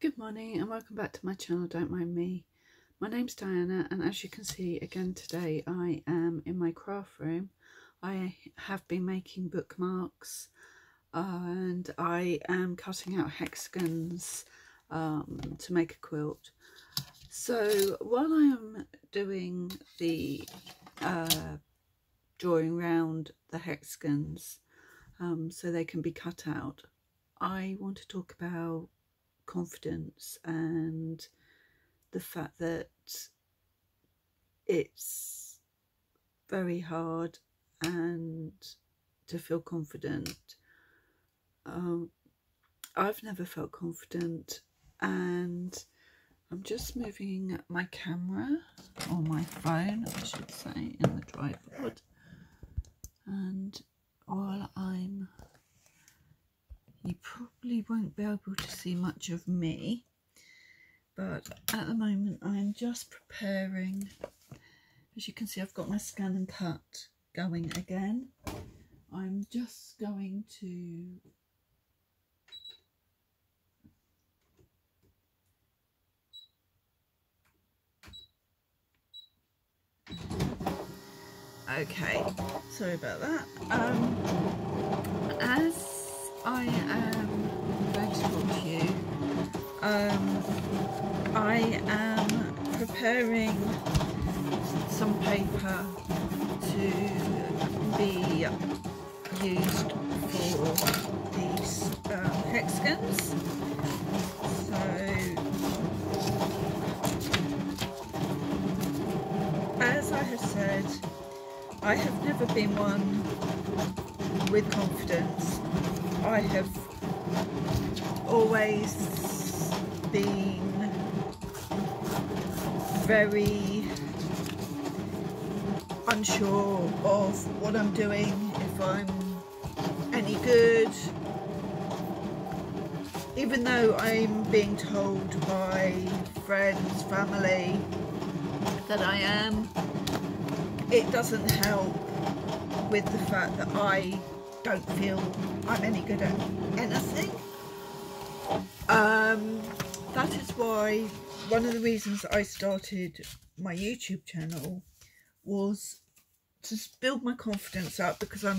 Good morning and welcome back to my channel, Don't Mind Me. My name's Diana, and as you can see again today I am in my craft room. I have been making bookmarks and I am cutting out hexagons to make a quilt. So while I am doing the drawing around the hexagons so they can be cut out, I want to talk about confidence and the fact that it's very hard and to feel confident. I've never felt confident, and I'm just moving my camera, or my phone I should say, in the tripod, and while you probably won't be able to see much of me, but at the moment I'm just preparing. As you can see, I've got my scan and cut going again. I'm just going to okay, sorry about that. As I am going to talk to you, I am preparing some paper to be used for these hexagons. So as I have said, I have never been one with confidence. I have always been very unsure of what I'm doing, if I'm any good, even though I'm being told by friends, family that I am. It doesn't help with the fact that I don't feel I'm any good at anything. That is why one of the reasons I started my YouTube channel was to build my confidence up, because I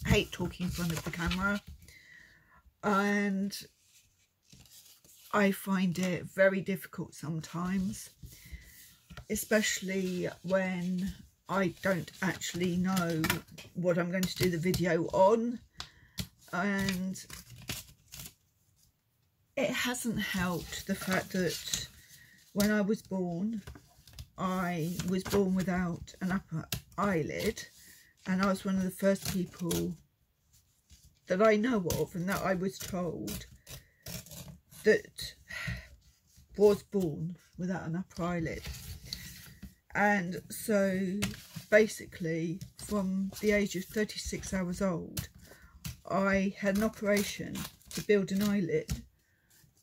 hate talking in front of the camera and I find it very difficult sometimes, especially when I don't actually know what I'm going to do the video on. And it hasn't helped the fact that when I was born without an upper eyelid, and I was one of the first people that I know of and that I was told that was born without an upper eyelid. And so basically from the age of 36 hours old I had an operation to build an eyelid,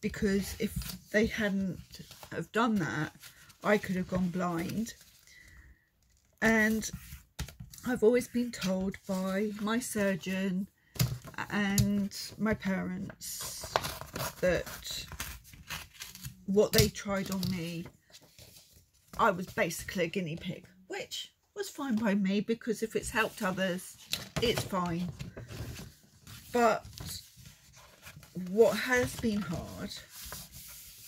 because if they hadn't have done that I could have gone blind. And I've always been told by my surgeon and my parents that what they tried on me, I was basically a guinea pig, which was fine by me, because if it's helped others, it's fine. But what has been hard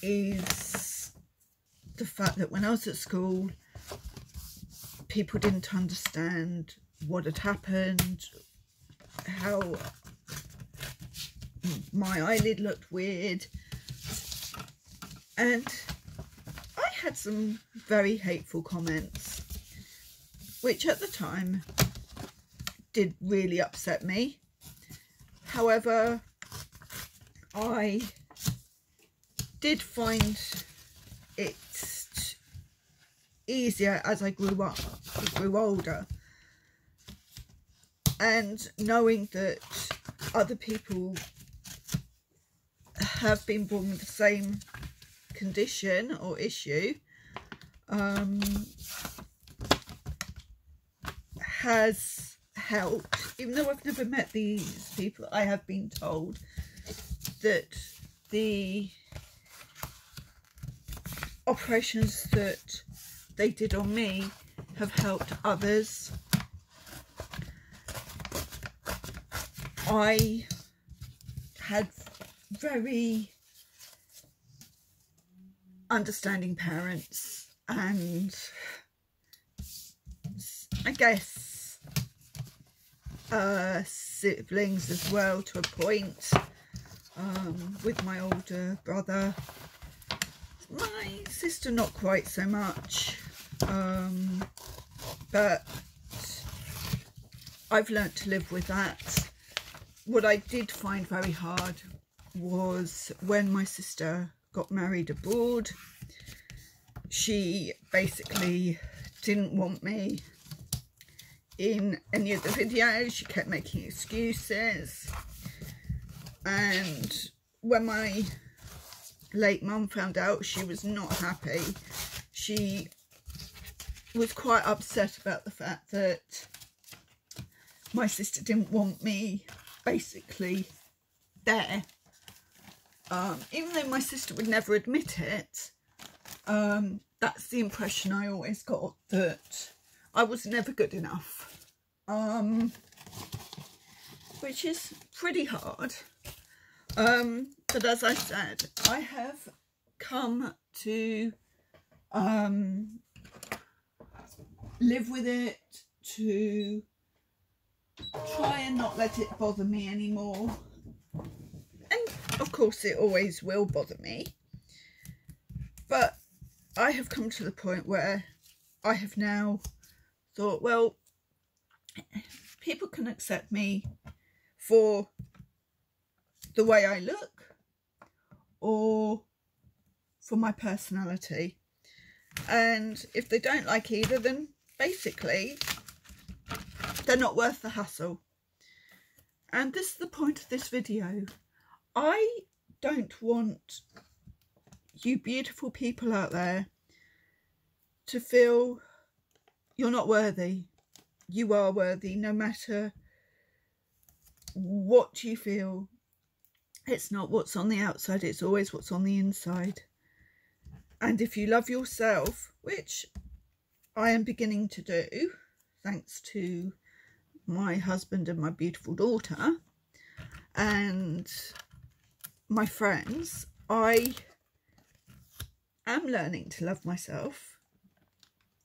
is the fact that when I was at school, people didn't understand what had happened, how my eyelid looked weird, and I had some very hateful comments, which at the time did really upset me. However, I did find it easier as I grew older, and knowing that other people have been born with the same condition or issue has helped. Even though I've never met these people, I have been told that the operations that they did on me have helped others. I had very understanding parents, and I guess siblings as well to a point. With my older brother, my sister not quite so much, but I've learnt to live with that. What I did find very hard was when my sister got married abroad. She basically didn't want me in any of the videos. She kept making excuses, and when my late mum found out, she was not happy. She was quite upset about the fact that my sister didn't want me basically there. Even though my sister would never admit it, that's the impression I always got, that I was never good enough, which is pretty hard. But as I said, I have come to live with it, to try and not let it bother me anymore. And of course it always will bother me, but I have come to the point where I have now thought, well, people can accept me for the way I look or for my personality, and if they don't like either, then basically they're not worth the hassle. And this is the point of this video. I don't want you beautiful people out there to feel you're not worthy. You are worthy, no matter what you feel. It's not what's on the outside, it's always what's on the inside. And if you love yourself, which I am beginning to do, thanks to my husband and my beautiful daughter and my friends, I am learning to love myself.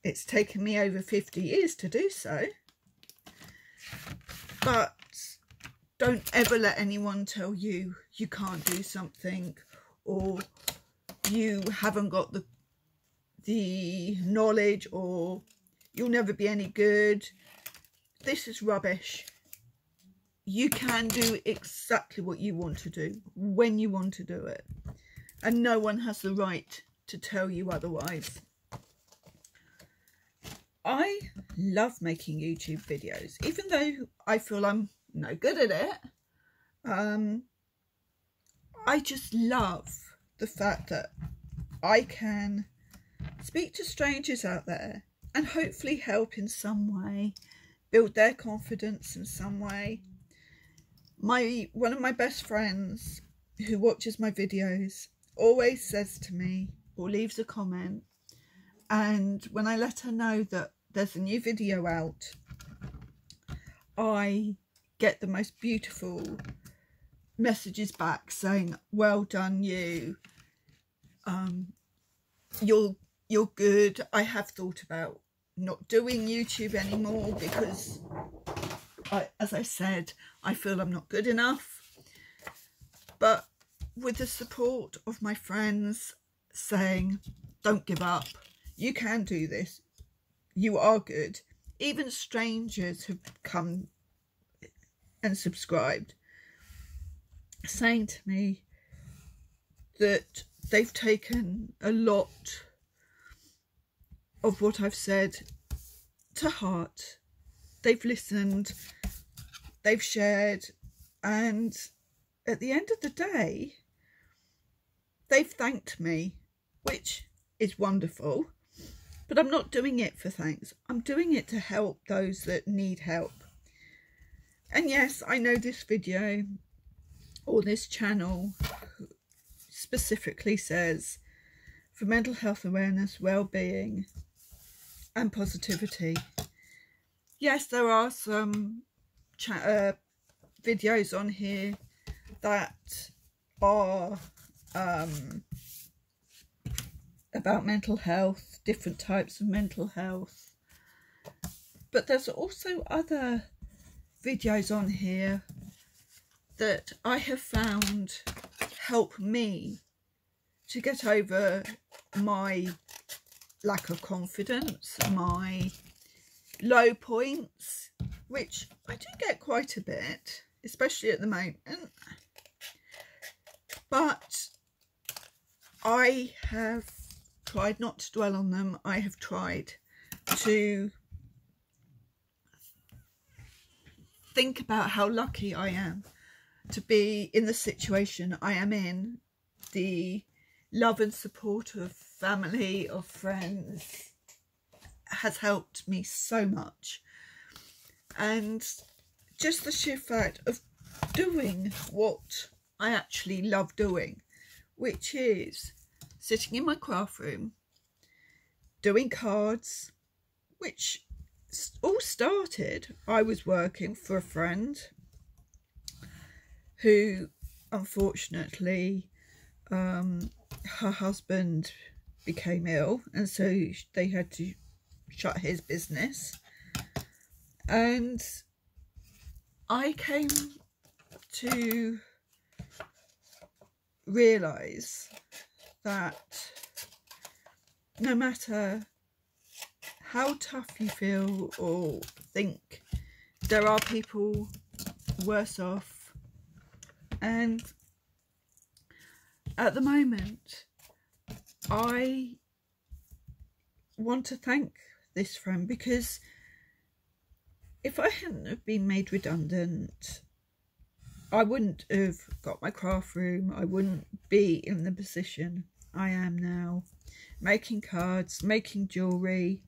It's taken me over 50 years to do so, but don't ever let anyone tell you you can't do something, or you haven't got the knowledge, or you'll never be any good. This is rubbish. You can do exactly what you want to do, when you want to do it. And no one has the right to tell you otherwise. I love making YouTube videos, even though I feel I'm no good at it. I just love the fact that I can speak to strangers out there and hopefully help in some way, build their confidence in some way. One of my best friends who watches my videos always says to me, or leaves a comment, and when I let her know that there's a new video out, I get the most beautiful messages back saying, well done you, you're good. I have thought about not doing YouTube anymore because as I said, I feel I'm not good enough. But with the support of my friends saying, don't give up, you can do this, you are good. Even strangers have come and subscribed, saying to me that they've taken a lot of what I've said to heart. They've listened, they've shared, and at the end of the day, they've thanked me, which is wonderful. But I'm not doing it for thanks. I'm doing it to help those that need help. And yes, I know this video or this channel specifically says for mental health awareness, well-being and positivity. Yes, there are some videos on here that are about mental health, different types of mental health, but there's also other videos on here that I have found help me to get over my lack of confidence, my low points, which I do get quite a bit, especially at the moment. But I have tried not to dwell on them. I have tried to think about how lucky I am to be in the situation I am in, the love and support of family, of friends has helped me so much. And just the sheer fact of doing what I actually love doing, which is sitting in my craft room, doing cards, which all started, I was working for a friend who unfortunately her husband became ill, and so they had to shut his business, and I came to realise that no matter how tough you feel or think, there are people worse off. And at the moment, I want to thank this friend, because if I hadn't have been made redundant, I wouldn't have got my craft room. I wouldn't be in the position I am now, making cards, making jewellery,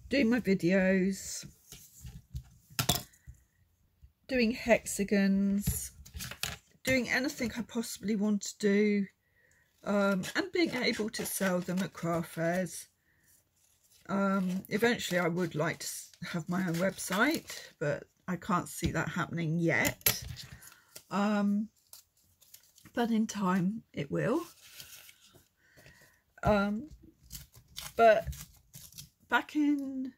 doing my videos, doing hexagons, doing anything I possibly want to do, and being able to sell them at craft fairs. Eventually I would like to have my own website, but I can't see that happening yet. But in time it will. But back in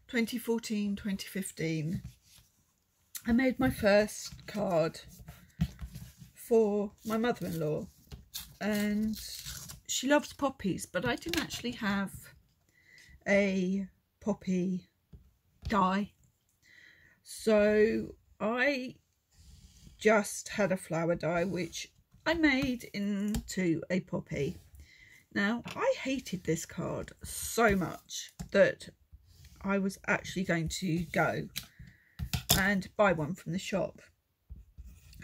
2014, 2015, I made my first card for my mother-in-law, and she loves poppies, but I didn't actually have a poppy die, so I just had a flower die which I made into a poppy. Now, I hated this card so much that I was actually going to go and buy one from the shop.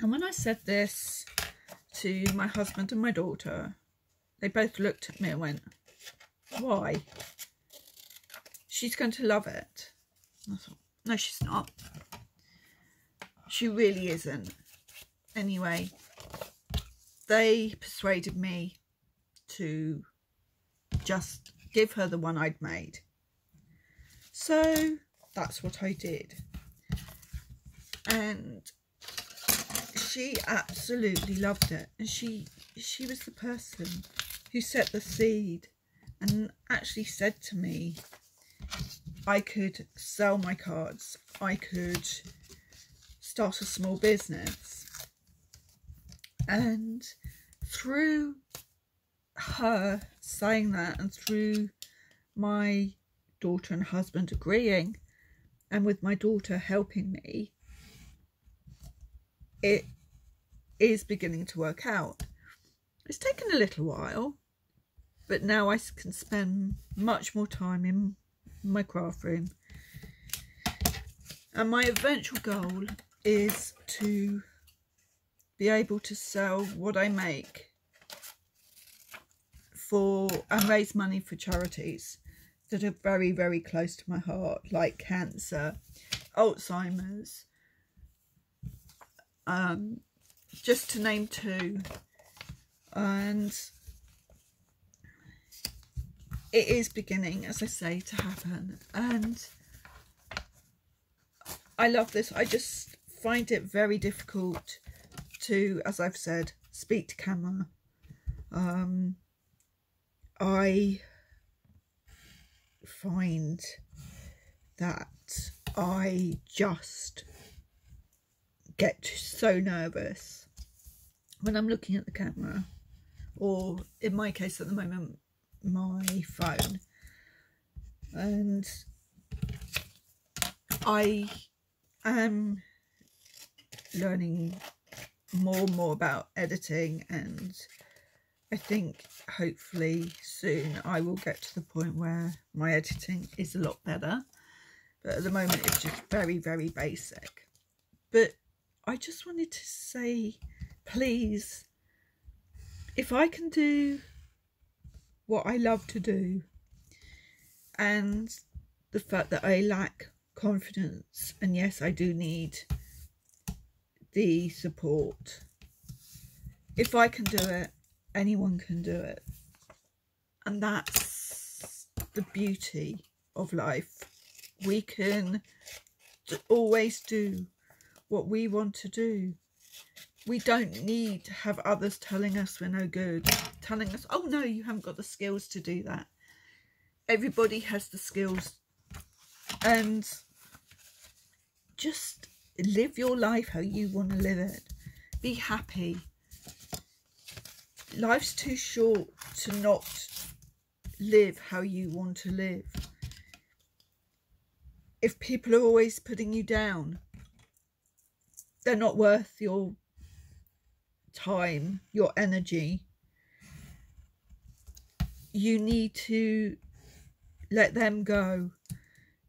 And when I said this to my husband and my daughter, they both looked at me and went, "Why? She's going to love it." I thought, no, she's not. She really isn't. Anyway, they persuaded me to just give her the one I'd made. So that's what I did. And she absolutely loved it. And she was the person who set the seed and actually said to me, I could sell my cards, I could start a small business. And through her saying that, and through my daughter and husband agreeing, and with my daughter helping me, it is beginning to work out. It's taken a little while, but now I can spend much more time in my craft room. And my eventual goal is to be able to sell what I make for and raise money for charities that are very, very close to my heart, like cancer, Alzheimer's, just to name two. And it is beginning, as I say, to happen, and I love this. I just find it very difficult to, as I've said, speak to camera. I find that I just get so nervous when I'm looking at the camera, or in my case at the moment, my phone. And I am learning more and more about editing, and I think hopefully soon I will get to the point where my editing is a lot better, but at the moment it's just very, very basic. But I just wanted to say, please, if I can do what I love to do, and the fact that I lack confidence, and yes, I do need the support, if I can do it, anyone can do it. And that's the beauty of life. We can always do what we want to do. We don't need to have others telling us we're no good, telling us, oh no, you haven't got the skills to do that. Everybody has the skills, and just live your life how you want to live it. Be happy. Life's too short to not live how you want to live. If people are always putting you down, they're not worth your time, your energy. You need to let them go.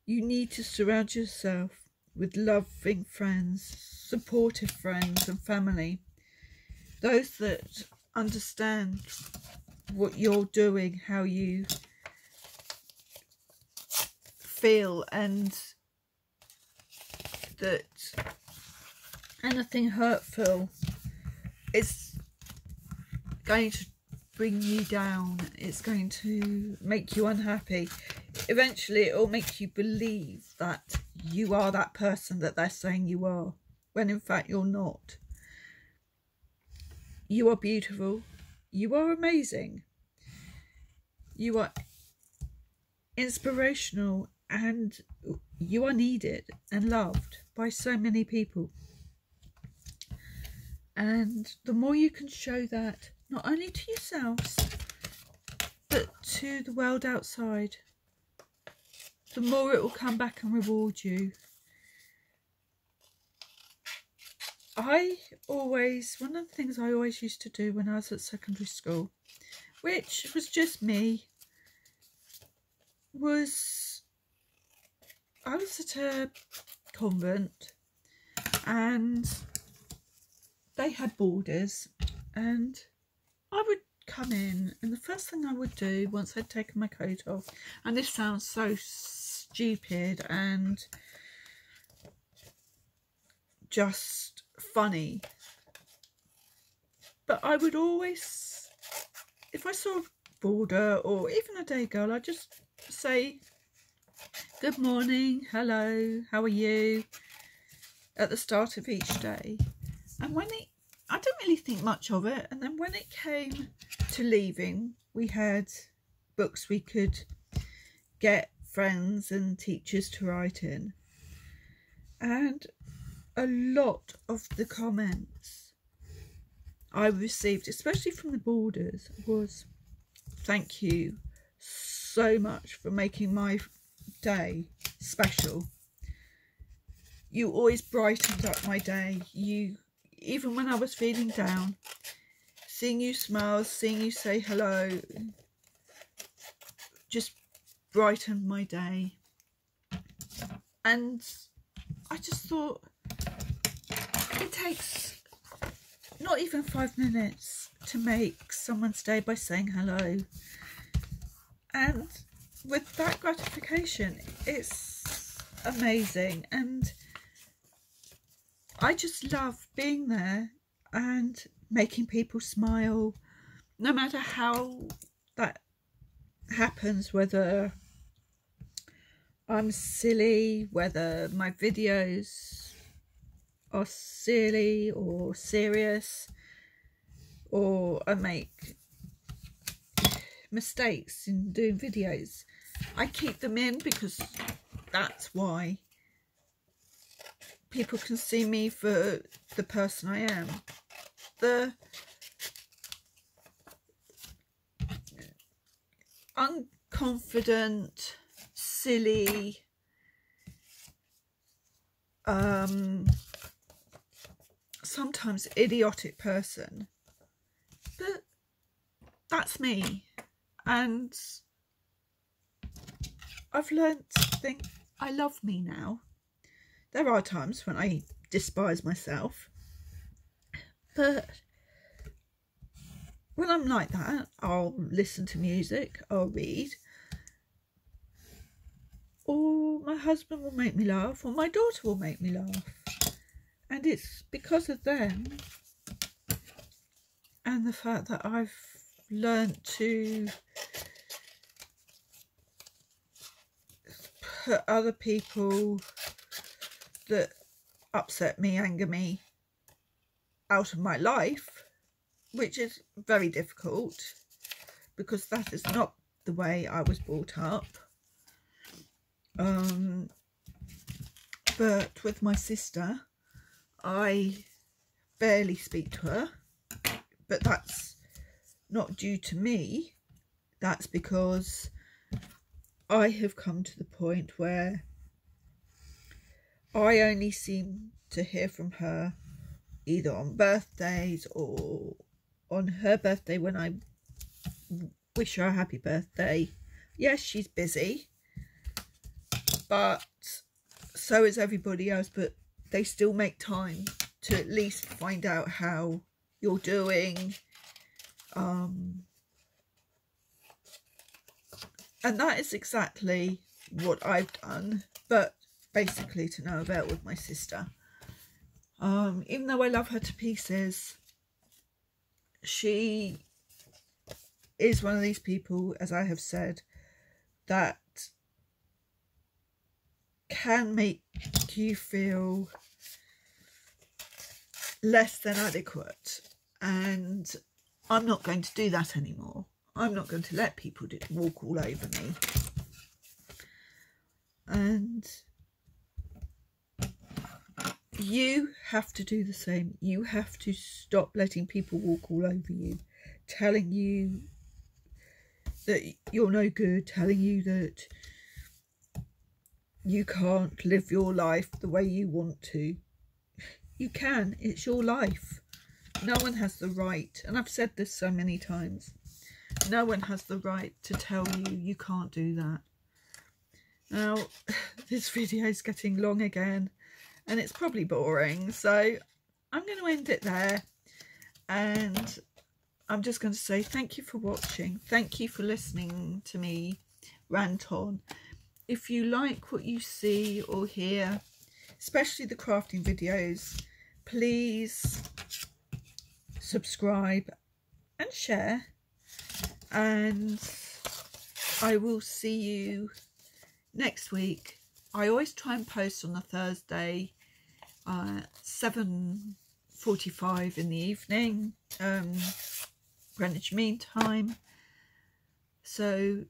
You need to surround yourself with loving friends, supportive friends and family. Those that understand what you're doing, how you feel, and that anything hurtful is going to bring you down. It's going to make you unhappy. Eventually it will make you believe that you are that person that they're saying you are, when in fact you're not. You are beautiful. You are amazing. You are inspirational, and you are needed and loved by so many people. And the more you can show that, not only to yourselves, but to the world outside, the more it will come back and reward you. One of the things I always used to do when I was at secondary school, which was just me, was I was at a convent and they had boarders, and I would come in, and the first thing I would do once I'd taken my coat off, and this sounds so stupid and just funny, but I would always, if I saw a boarder or even a day girl, I'd just say good morning, hello, how are you, at the start of each day. And I don't really think much of it, and then when it came to leaving, we had books we could get friends and teachers to write in, and a lot of the comments I received, especially from the boarders, was thank you so much for making my day special. You always brightened up my day. Even when I was feeling down, seeing you smile, seeing you say hello, just brightened my day. And I just thought, it takes not even 5 minutes to make someone's day by saying hello. And with that gratification, it's amazing. And I just love being there and making people smile, no matter how that happens, whether I'm silly, whether my videos are silly or serious, or I make mistakes in doing videos, I keep them in because that's why people can see me for the person I am. The unconfident, silly, sometimes idiotic person, but that's me. And I've learnt to think I love me now. There are times when I despise myself, but when I'm like that, I'll listen to music, I'll read, or my husband will make me laugh, or my daughter will make me laugh. And it's because of them and the fact that I've learnt to put other people that upset me, anger me, out of my life, which is very difficult because that is not the way I was brought up. But with my sister, I barely speak to her, but that's not due to me. That's because I have come to the point where I only seem to hear from her either on birthdays or on her birthday when I wish her a happy birthday. Yes, she's busy, but so is everybody else, but they still make time to at least find out how you're doing. And that is exactly what I've done, but basically to no avail with my sister. Even though I love her to pieces, she is one of these people, as I have said, that can make you feel less than adequate, and I'm not going to do that anymore. I'm not going to let people walk all over me. And you have to do the same. You have to stop letting people walk all over you, telling you that you're no good, telling you that you can't live your life the way you want to. You can. It's your life. No one has the right, and I've said this so many times, no one has the right to tell you you can't do that. Now, this video is getting long again, and it's probably boring, so I'm going to end it there. And I'm just going to say thank you for watching. Thank you for listening to me rant on. If you like what you see or hear, especially the crafting videos, please subscribe and share. And I will see you next week. I always try and post on a Thursday, 7:45 in the evening, Greenwich Mean Time. So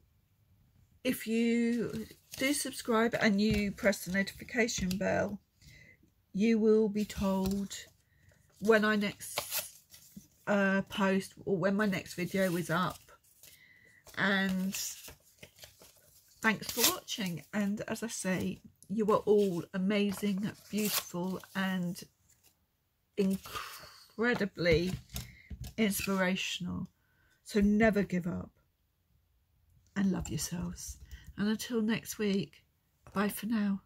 if you do subscribe and you press the notification bell, you will be told when I next post, or when my next video is up. And thanks for watching, and as I say, you are all amazing, beautiful and incredibly inspirational. So never give up and love yourselves. And until next week, bye for now.